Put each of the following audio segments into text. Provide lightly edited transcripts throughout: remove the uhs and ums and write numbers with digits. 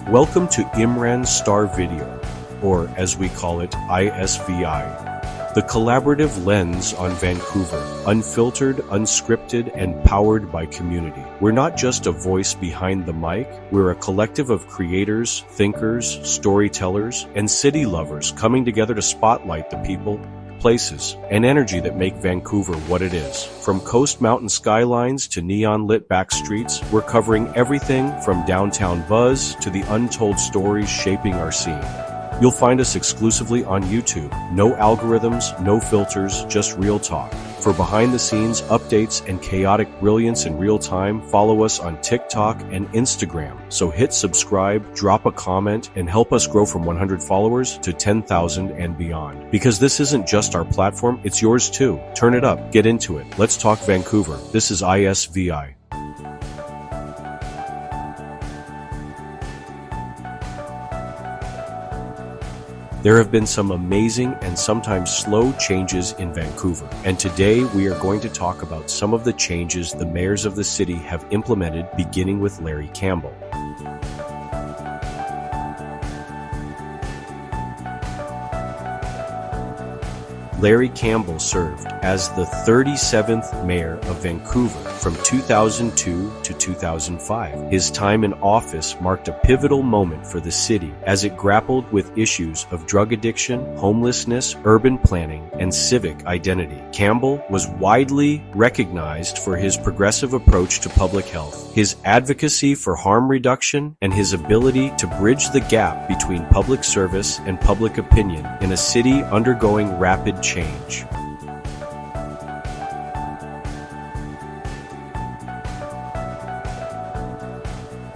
Welcome to Imran's Star Video, or as we call it, ISVI, the collaborative lens on Vancouver, unfiltered, unscripted, and powered by community. We're not just a voice behind the mic, we're a collective of creators, thinkers, storytellers, and city lovers coming together to spotlight the people, places, and energy that make Vancouver what it is. From coast mountain skylines to neon-lit back streets, we're covering everything from downtown buzz to the untold stories shaping our scene. You'll find us exclusively on YouTube. No algorithms, no filters, just real talk. For behind-the-scenes updates and chaotic brilliance in real time, follow us on TikTok and Instagram. So hit subscribe, drop a comment, and help us grow from 100 followers to 10,000 and beyond. Because this isn't just our platform, it's yours too. Turn it up, get into it. Let's talk Vancouver. This is ISVI. There have been some amazing and sometimes slow changes in Vancouver, and today we are going to talk about some of the changes the mayors of the city have implemented, beginning with Larry Campbell. Larry Campbell served as the 37th mayor of Vancouver from 2002 to 2005. His time in office marked a pivotal moment for the city as it grappled with issues of drug addiction, homelessness, urban planning, and civic identity. Campbell was widely recognized for his progressive approach to public health, his advocacy for harm reduction, and his ability to bridge the gap between public service and public opinion in a city undergoing rapid change.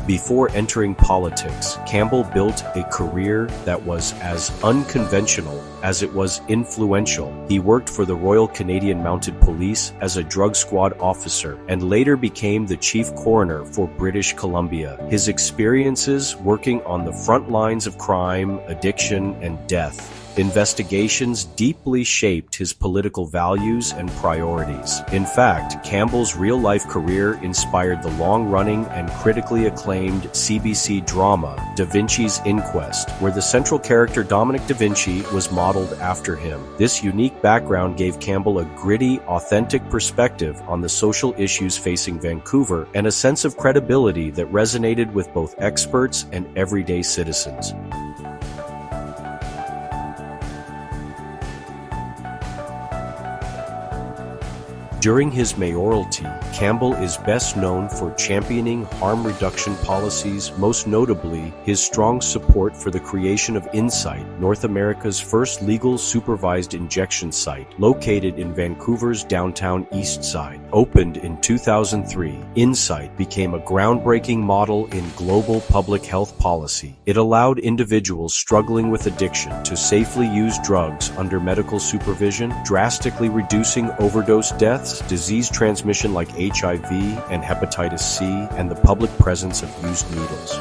Before entering politics, Campbell built a career that was as unconventional as it was influential. He worked for the Royal Canadian Mounted Police as a drug squad officer and later became the chief coroner for British Columbia. His experiences working on the front lines of crime, addiction, and death investigations deeply shaped his political values and priorities. In fact, Campbell's real-life career inspired the long-running and critically acclaimed CBC drama, Da Vinci's Inquest, where the central character Dominic Da Vinci was modeled after him. This unique background gave Campbell a gritty, authentic perspective on the social issues facing Vancouver and a sense of credibility that resonated with both experts and everyday citizens. During his mayoralty, Campbell is best known for championing harm reduction policies, most notably his strong support for the creation of InSight, North America's first legal supervised injection site, located in Vancouver's downtown east side. Opened in 2003, InSight became a groundbreaking model in global public health policy. It allowed individuals struggling with addiction to safely use drugs under medical supervision, drastically reducing overdose deaths, disease transmission like HIV and hepatitis C, and the public presence of used needles.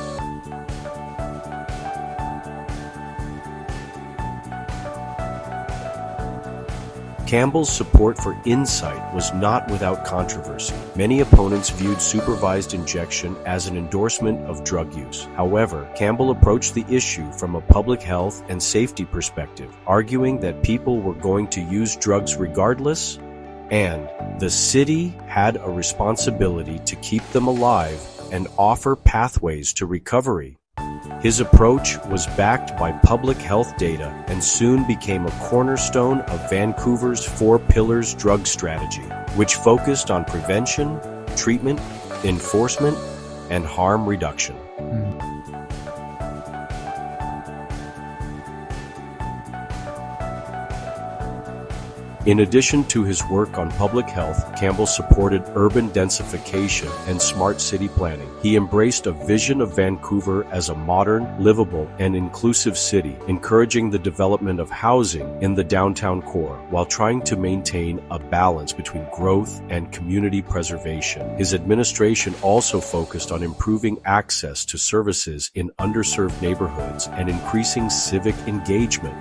Campbell's support for InSight was not without controversy. Many opponents viewed supervised injection as an endorsement of drug use. However, Campbell approached the issue from a public health and safety perspective, arguing that people were going to use drugs regardless, and the city had a responsibility to keep them alive and offer pathways to recovery. His approach was backed by public health data and soon became a cornerstone of Vancouver's 4 Pillars drug strategy, which focused on prevention, treatment, enforcement, and harm reduction. In addition to his work on public health, Campbell supported urban densification and smart city planning. He embraced a vision of Vancouver as a modern, livable, and inclusive city, encouraging the development of housing in the downtown core, while trying to maintain a balance between growth and community preservation. His administration also focused on improving access to services in underserved neighborhoods and increasing civic engagement.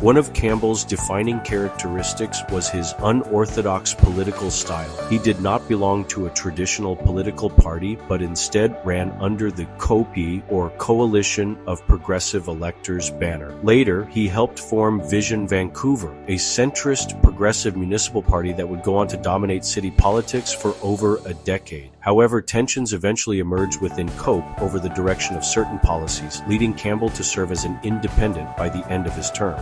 One of Campbell's defining characteristics was his unorthodox political style. He did not belong to a traditional political party, but instead ran under the COPE, or Coalition of Progressive Electors banner. Later, he helped form Vision Vancouver, a centrist progressive municipal party that would go on to dominate city politics for over a decade. However, tensions eventually emerged within COPE over the direction of certain policies, leading Campbell to serve as an independent by the end of his term.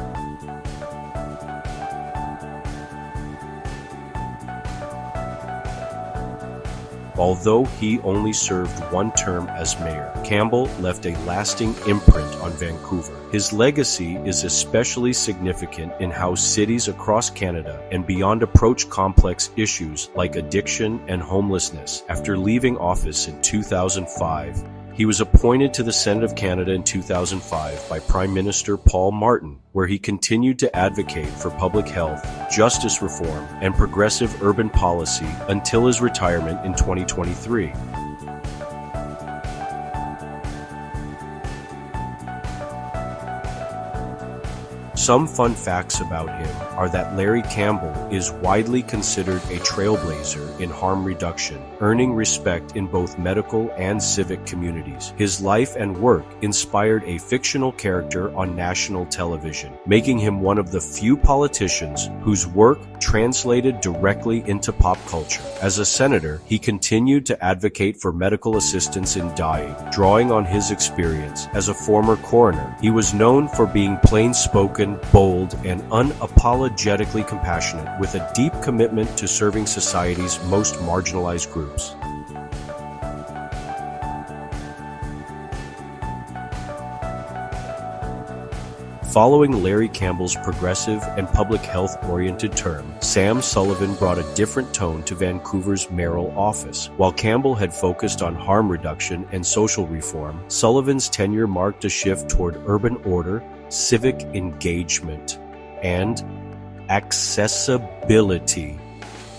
Although he only served one term as mayor, Campbell left a lasting imprint on Vancouver. His legacy is especially significant in how cities across Canada and beyond approach complex issues like addiction and homelessness. After leaving office in 2005, he was appointed to the Senate of Canada in 2005 by Prime Minister Paul Martin, where he continued to advocate for public health, justice reform, and progressive urban policy until his retirement in 2023. Some fun facts about him are that Larry Campbell is widely considered a trailblazer in harm reduction, earning respect in both medical and civic communities. His life and work inspired a fictional character on national television, making him one of the few politicians whose work translated directly into pop culture. As a senator, he continued to advocate for medical assistance in dying, drawing on his experience as a former coroner. He was known for being plain-spoken, bold, and unapologetically compassionate, with a deep commitment to serving society's most marginalized groups. Following Larry Campbell's progressive and public health-oriented term, Sam Sullivan brought a different tone to Vancouver's mayoral office. While Campbell had focused on harm reduction and social reform, Sullivan's tenure marked a shift toward urban order, civic engagement, and accessibility,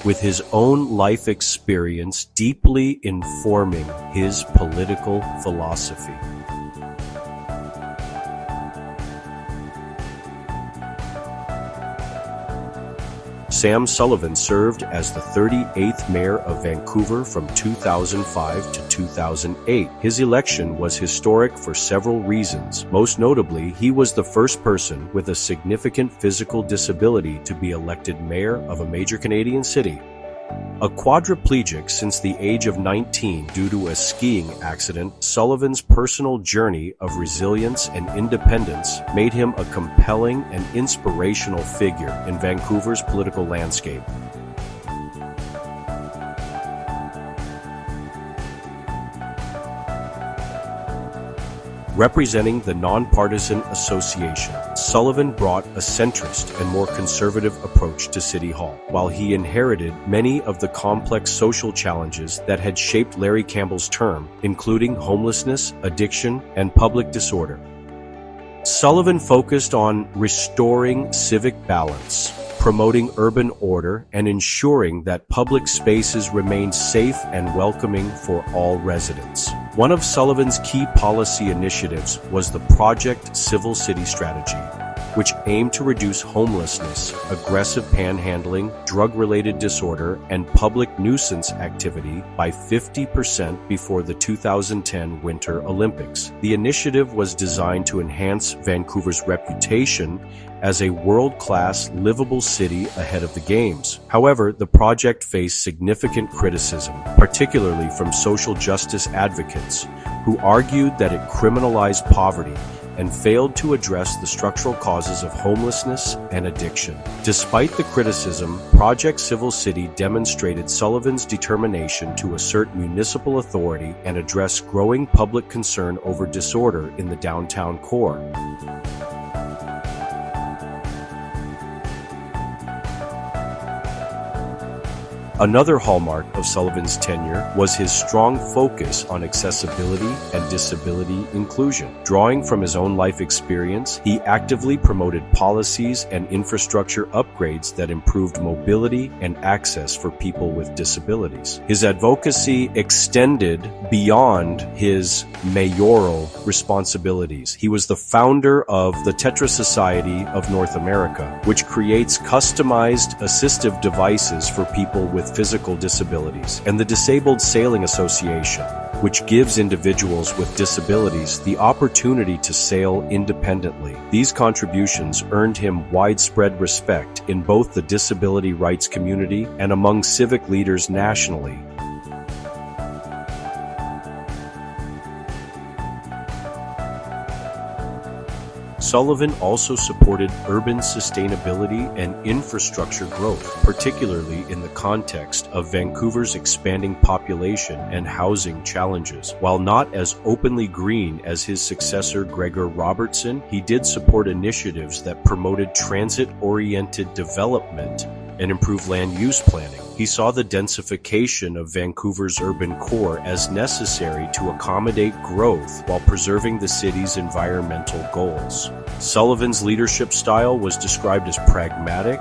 with his own life experience deeply informing his political philosophy. Sam Sullivan served as the 38th mayor of Vancouver from 2005 to 2008. His election was historic for several reasons. Most notably, he was the first person with a significant physical disability to be elected mayor of a major Canadian city. A quadriplegic since the age of 19 due to a skiing accident, Sullivan's personal journey of resilience and independence made him a compelling and inspirational figure in Vancouver's political landscape. Representing the Nonpartisan Association, Sullivan brought a centrist and more conservative approach to City Hall, while he inherited many of the complex social challenges that had shaped Larry Campbell's term, including homelessness, addiction, and public disorder. Sullivan focused on restoring civic balance, promoting urban order, and ensuring that public spaces remained safe and welcoming for all residents. One of Sullivan's key policy initiatives was the Project Civil City strategy, which aimed to reduce homelessness, aggressive panhandling, drug-related disorder, and public nuisance activity by 50% before the 2010 Winter Olympics. The initiative was designed to enhance Vancouver's reputation as a world-class, livable city ahead of the Games. However, the project faced significant criticism, particularly from social justice advocates, who argued that it criminalized poverty and failed to address the structural causes of homelessness and addiction. Despite the criticism, Project Civil City demonstrated Sullivan's determination to assert municipal authority and address growing public concern over disorder in the downtown core. Another hallmark of Sullivan's tenure was his strong focus on accessibility and disability inclusion. Drawing from his own life experience, he actively promoted policies and infrastructure upgrades that improved mobility and access for people with disabilities. His advocacy extended beyond his mayoral responsibilities. He was the founder of the Tetra Society of North America, which creates customized assistive devices for people with physical disabilities, and the Disabled Sailing Association, which gives individuals with disabilities the opportunity to sail independently. These contributions earned him widespread respect in both the disability rights community and among civic leaders nationally. Sullivan also supported urban sustainability and infrastructure growth, particularly in the context of Vancouver's expanding population and housing challenges. While not as openly green as his successor Gregor Robertson, he did support initiatives that promoted transit-oriented development and improved land use planning. He saw the densification of Vancouver's urban core as necessary to accommodate growth while preserving the city's environmental goals. Sullivan's leadership style was described as pragmatic,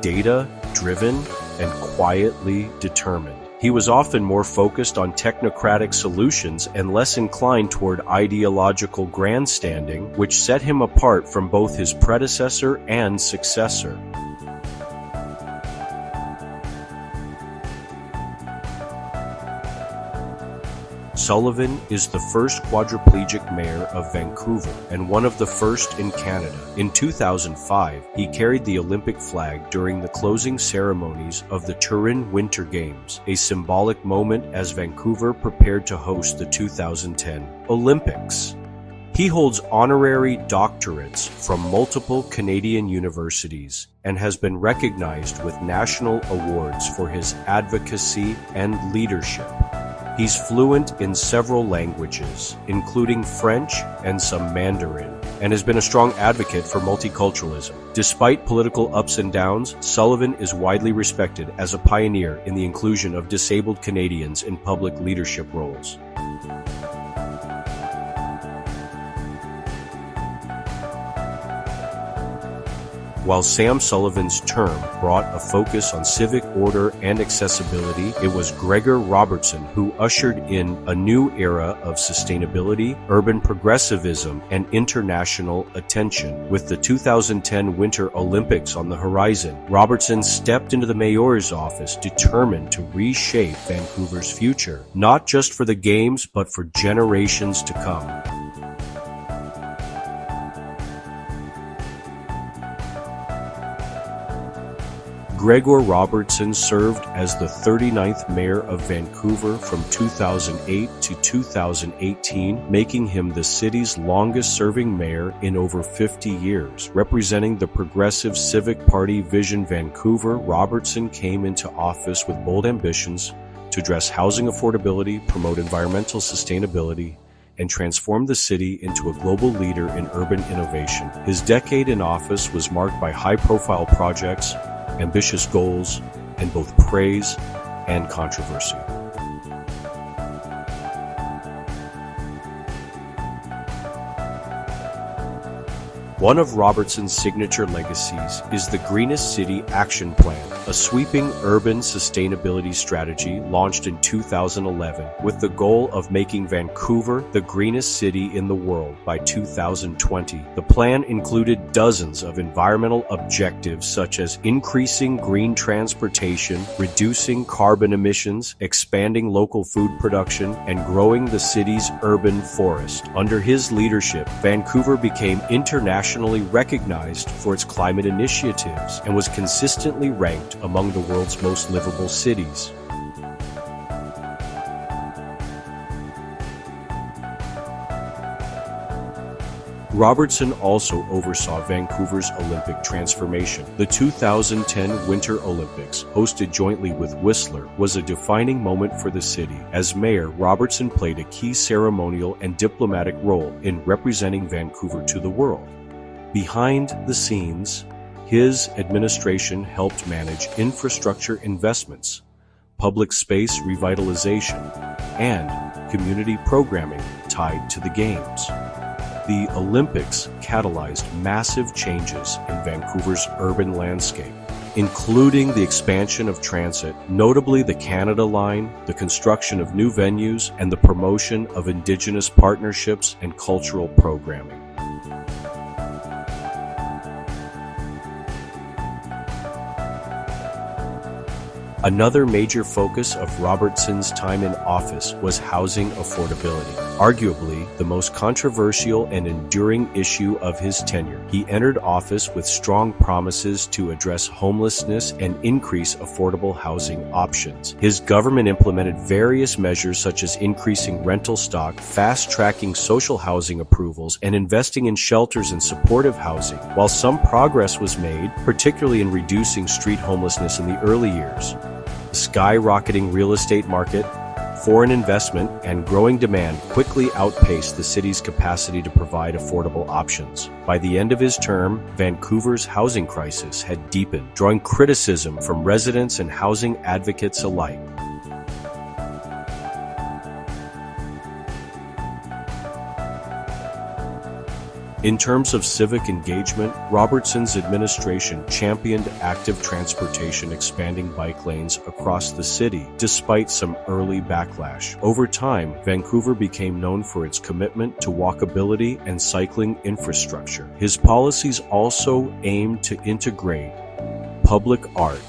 data-driven, and quietly determined. He was often more focused on technocratic solutions and less inclined toward ideological grandstanding, which set him apart from both his predecessor and successor. Sullivan is the first quadriplegic mayor of Vancouver and one of the first in Canada. In 2005, he carried the Olympic flag during the closing ceremonies of the Turin Winter Games, a symbolic moment as Vancouver prepared to host the 2010 Olympics. He holds honorary doctorates from multiple Canadian universities and has been recognized with national awards for his advocacy and leadership. He's fluent in several languages, including French and some Mandarin, and has been a strong advocate for multiculturalism. Despite political ups and downs, Sullivan is widely respected as a pioneer in the inclusion of disabled Canadians in public leadership roles. While Sam Sullivan's term brought a focus on civic order and accessibility, it was Gregor Robertson who ushered in a new era of sustainability, urban progressivism, and international attention. With the 2010 Winter Olympics on the horizon, Robertson stepped into the mayor's office determined to reshape Vancouver's future, not just for the Games, but for generations to come. Gregor Robertson served as the 39th mayor of Vancouver from 2008 to 2018, making him the city's longest-serving mayor in over 50 years. Representing the Progressive Civic Party Vision Vancouver, Robertson came into office with bold ambitions to address housing affordability, promote environmental sustainability, and transform the city into a global leader in urban innovation. His decade in office was marked by high-profile projects, ambitious goals, and both praise and controversy. One of Robertson's signature legacies is the Greenest City Action Plan, a sweeping urban sustainability strategy launched in 2011 with the goal of making Vancouver the greenest city in the world by 2020. The plan included dozens of environmental objectives such as increasing green transportation, reducing carbon emissions, expanding local food production, and growing the city's urban forest. Under his leadership, Vancouver became internationally recognized for its climate initiatives and was consistently ranked among the world's most livable cities. Robertson also oversaw Vancouver's Olympic transformation. The 2010 Winter Olympics, hosted jointly with Whistler, was a defining moment for the city. As mayor, Robertson played a key ceremonial and diplomatic role in representing Vancouver to the world. Behind the scenes, his administration helped manage infrastructure investments, public space revitalization, and community programming tied to the Games. The Olympics catalyzed massive changes in Vancouver's urban landscape, including the expansion of transit, notably the Canada Line, the construction of new venues, and the promotion of Indigenous partnerships and cultural programming. Another major focus of Robertson's time in office was housing affordability, arguably the most controversial and enduring issue of his tenure. He entered office with strong promises to address homelessness and increase affordable housing options. His government implemented various measures such as increasing rental stock, fast-tracking social housing approvals, and investing in shelters and supportive housing. While some progress was made, particularly in reducing street homelessness in the early years, the skyrocketing real estate market, foreign investment, and growing demand quickly outpaced the city's capacity to provide affordable options. By the end of his term, Vancouver's housing crisis had deepened, drawing criticism from residents and housing advocates alike. In terms of civic engagement, Robertson's administration championed active transportation, expanding bike lanes across the city, despite some early backlash. Over time, Vancouver became known for its commitment to walkability and cycling infrastructure. His policies also aimed to integrate public art,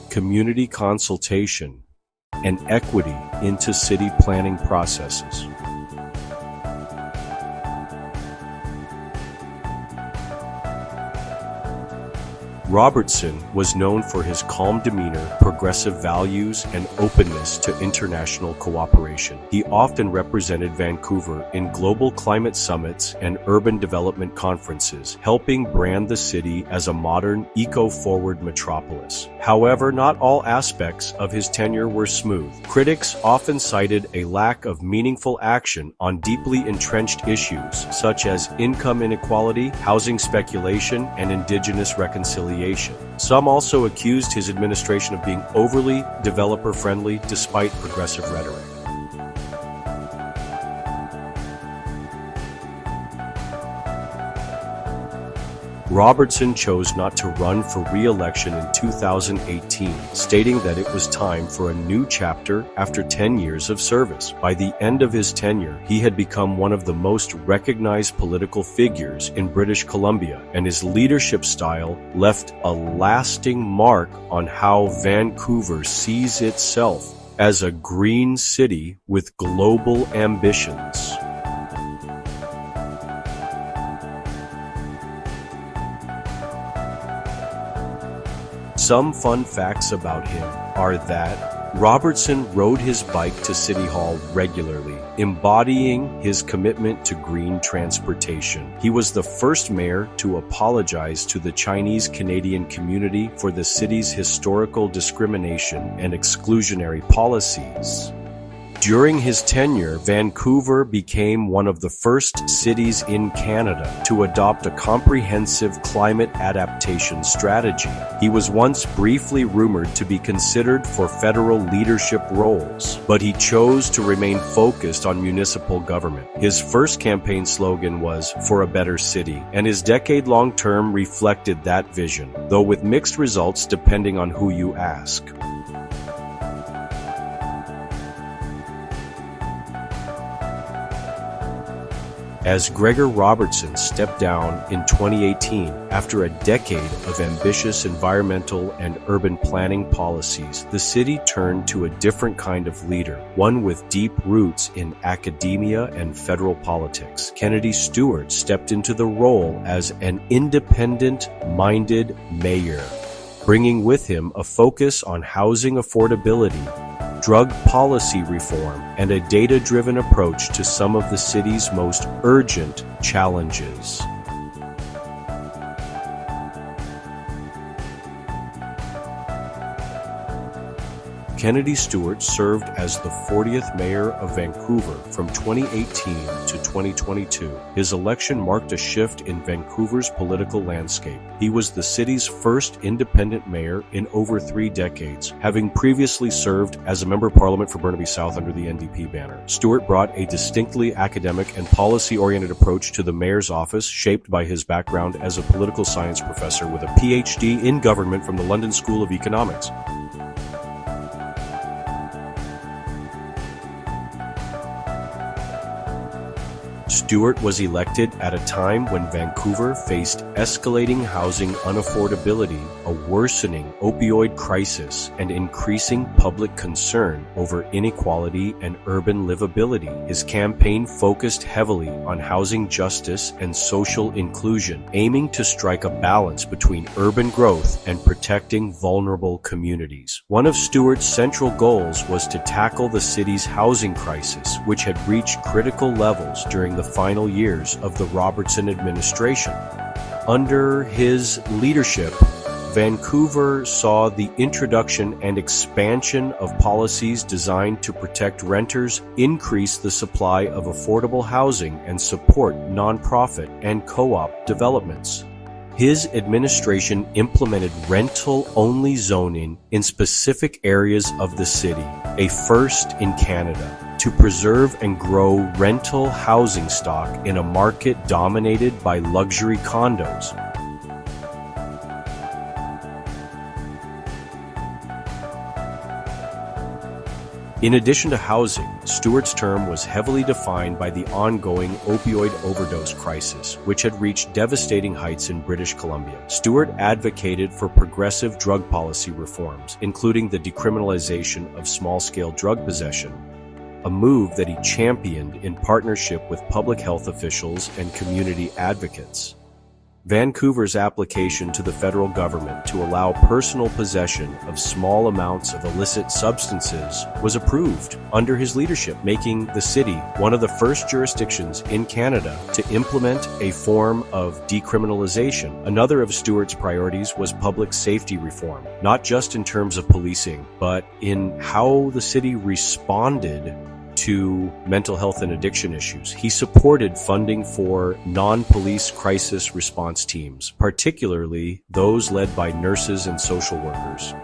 community consultation, and equity into city planning processes. Robertson was known for his calm demeanor, progressive values, and openness to international cooperation. He often represented Vancouver in global climate summits and urban development conferences, helping brand the city as a modern, eco-forward metropolis. However, not all aspects of his tenure were smooth. Critics often cited a lack of meaningful action on deeply entrenched issues, such as income inequality, housing speculation, and Indigenous reconciliation. Some also accused his administration of being overly developer-friendly despite progressive rhetoric. Robertson chose not to run for re-election in 2018, stating that it was time for a new chapter after 10 years of service. By the end of his tenure, he had become one of the most recognized political figures in British Columbia, and his leadership style left a lasting mark on how Vancouver sees itself as a green city with global ambitions. Some fun facts about him are that Robertson rode his bike to City Hall regularly, embodying his commitment to green transportation. He was the first mayor to apologize to the Chinese Canadian community for the city's historical discrimination and exclusionary policies. During his tenure, Vancouver became one of the first cities in Canada to adopt a comprehensive climate adaptation strategy. He was once briefly rumored to be considered for federal leadership roles, but he chose to remain focused on municipal government. His first campaign slogan was "For a Better City," and his decade-long term reflected that vision, though with mixed results depending on who you ask. As Gregor Robertson stepped down in 2018 after a decade of ambitious environmental and urban planning policies, the city turned to a different kind of leader, one with deep roots in academia and federal politics. Kennedy Stewart stepped into the role as an independent-minded mayor, bringing with him a focus on housing affordability, drug policy reform, and a data-driven approach to some of the city's most urgent challenges. Kennedy Stewart served as the 40th mayor of Vancouver from 2018 to 2022. His election marked a shift in Vancouver's political landscape. He was the city's first independent mayor in over 3 decades, having previously served as a member of parliament for Burnaby South under the NDP banner. Stewart brought a distinctly academic and policy-oriented approach to the mayor's office, shaped by his background as a political science professor with a PhD in government from the London School of Economics. Stewart was elected at a time when Vancouver faced escalating housing unaffordability, a worsening opioid crisis, and increasing public concern over inequality and urban livability. His campaign focused heavily on housing justice and social inclusion, aiming to strike a balance between urban growth and protecting vulnerable communities. One of Stewart's central goals was to tackle the city's housing crisis, which had reached critical levels during the final years of the Robertson administration. Under his leadership, Vancouver saw the introduction and expansion of policies designed to protect renters, increase the supply of affordable housing, and support nonprofit and co-op developments. His administration implemented rental-only zoning in specific areas of the city, a first in Canada, to preserve and grow rental housing stock in a market dominated by luxury condos. In addition to housing, Stewart's term was heavily defined by the ongoing opioid overdose crisis, which had reached devastating heights in British Columbia. Stewart advocated for progressive drug policy reforms, including the decriminalization of small-scale drug possession, a move that he championed in partnership with public health officials and community advocates. Vancouver's application to the federal government to allow personal possession of small amounts of illicit substances was approved under his leadership, making the city one of the first jurisdictions in Canada to implement a form of decriminalization. Another of Stewart's priorities was public safety reform, not just in terms of policing, but in how the city responded to mental health and addiction issues. He supported funding for non-police crisis response teams, particularly those led by nurses and social workers.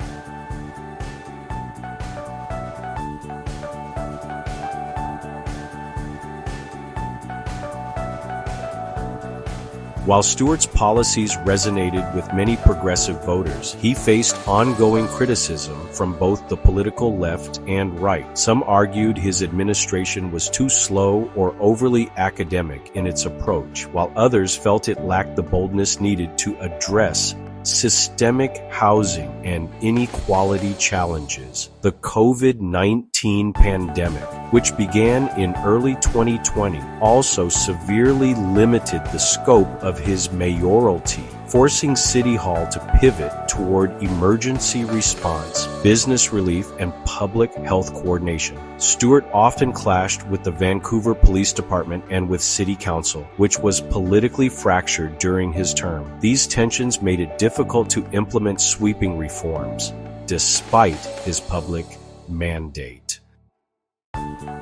While Stewart's policies resonated with many progressive voters, he faced ongoing criticism from both the political left and right. Some argued his administration was too slow or overly academic in its approach, while others felt it lacked the boldness needed to address systemic housing and inequality challenges. The COVID-19 pandemic, which began in early 2020, also severely limited the scope of his mayoralty, forcing City Hall to pivot toward emergency response, business relief, and public health coordination. Stewart often clashed with the Vancouver Police Department and with City Council, which was politically fractured during his term. These tensions made it difficult to implement sweeping reforms, despite his public mandate.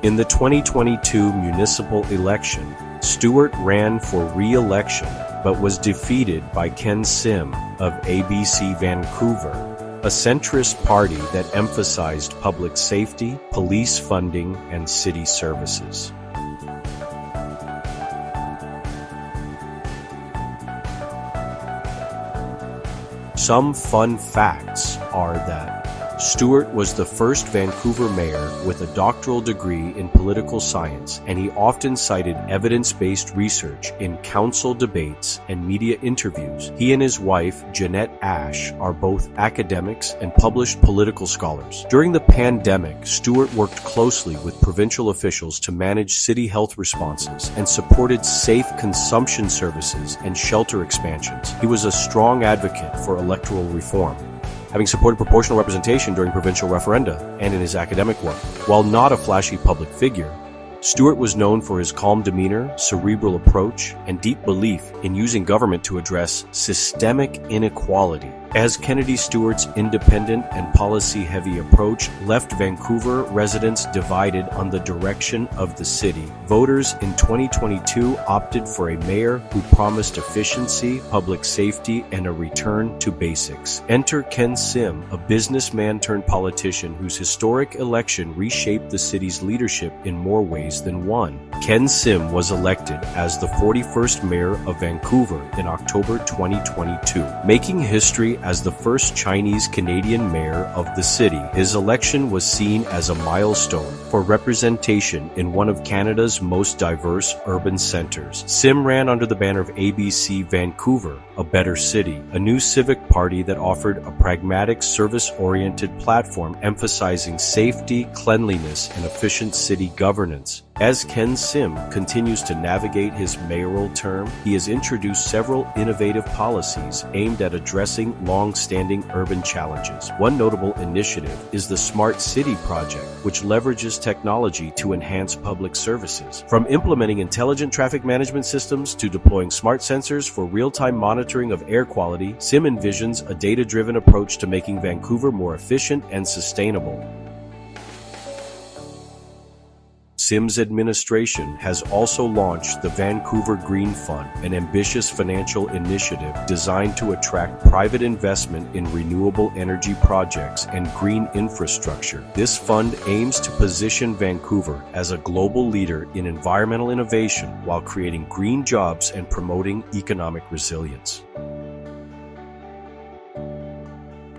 In the 2022 municipal election, Stewart ran for re-election but was defeated by Ken Sim of ABC Vancouver, a centrist party that emphasized public safety, police funding, and city services. Some fun facts are that Stewart was the first Vancouver mayor with a doctoral degree in political science, and he often cited evidence-based research in council debates and media interviews. He and his wife, Jeanette Ash, are both academics and published political scholars. During the pandemic, Stewart worked closely with provincial officials to manage city health responses and supported safe consumption services and shelter expansions. He was a strong advocate for electoral reform, having supported proportional representation during provincial referenda and in his academic work. While not a flashy public figure, Stewart was known for his calm demeanor, cerebral approach, and deep belief in using government to address systemic inequality. As Kennedy Stewart's independent and policy-heavy approach left Vancouver residents divided on the direction of the city, voters in 2022 opted for a mayor who promised efficiency, public safety, and a return to basics. Enter Ken Sim, a businessman turned politician whose historic election reshaped the city's leadership in more ways than one. Ken Sim was elected as the 41st mayor of Vancouver in October 2022, making history as the first Chinese-Canadian mayor of the city. His election was seen as a milestone for representation in one of Canada's most diverse urban centers. Sim ran under the banner of ABC Vancouver, a better city, a new civic party that offered a pragmatic, service-oriented platform emphasizing safety, cleanliness, and efficient city governance. As Ken Sim continues to navigate his mayoral term, he has introduced several innovative policies aimed at addressing long-standing urban challenges. One notable initiative is the Smart City Project, which leverages technology to enhance public services. From implementing intelligent traffic management systems to deploying smart sensors for real-time monitoring of air quality, Sim envisions a data-driven approach to making Vancouver more efficient and sustainable. Sim's administration has also launched the Vancouver Green Fund, an ambitious financial initiative designed to attract private investment in renewable energy projects and green infrastructure. This fund aims to position Vancouver as a global leader in environmental innovation while creating green jobs and promoting economic resilience.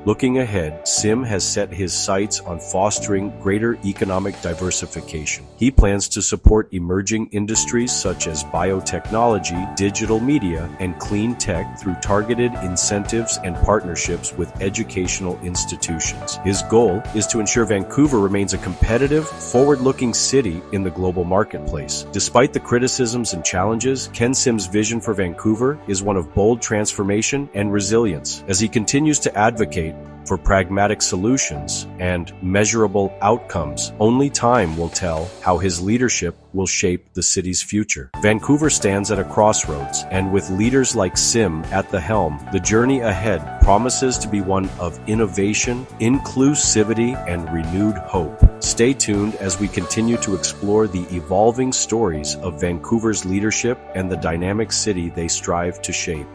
Looking ahead, Sim has set his sights on fostering greater economic diversification. He plans to support emerging industries such as biotechnology, digital media, and clean tech through targeted incentives and partnerships with educational institutions. His goal is to ensure Vancouver remains a competitive, forward-looking city in the global marketplace. Despite the criticisms and challenges, Ken Sim's vision for Vancouver is one of bold transformation and resilience. As he continues to advocate for pragmatic solutions and measurable outcomes, only time will tell how his leadership will shape the city's future. Vancouver stands at a crossroads, and with leaders like Sim at the helm, the journey ahead promises to be one of innovation, inclusivity, and renewed hope. Stay tuned as we continue to explore the evolving stories of Vancouver's leadership and the dynamic city they strive to shape.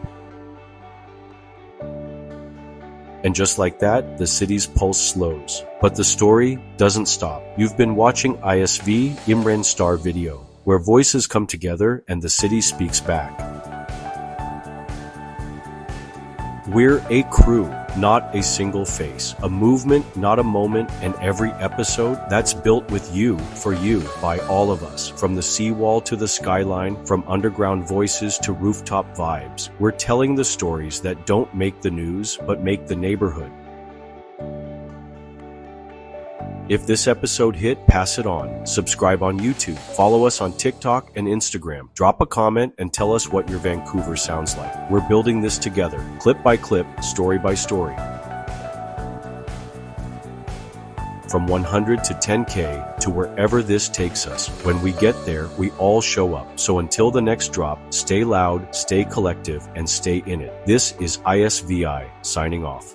And just like that, the city's pulse slows. But the story doesn't stop. You've been watching ISV Imran Star Video, where voices come together and the city speaks back. We're a crew, not a single face. A movement, not a moment, and every episode that's built with you, for you, by all of us. From the seawall to the skyline, from underground voices to rooftop vibes. We're telling the stories that don't make the news, but make the neighborhood. If this episode hit, pass it on. Subscribe on YouTube. Follow us on TikTok and Instagram. Drop a comment and tell us what your Vancouver sounds like. We're building this together, clip by clip, story by story. From 100 to 10K to wherever this takes us. When we get there, we all show up. So until the next drop, stay loud, stay collective, and stay in it. This is ISVI signing off.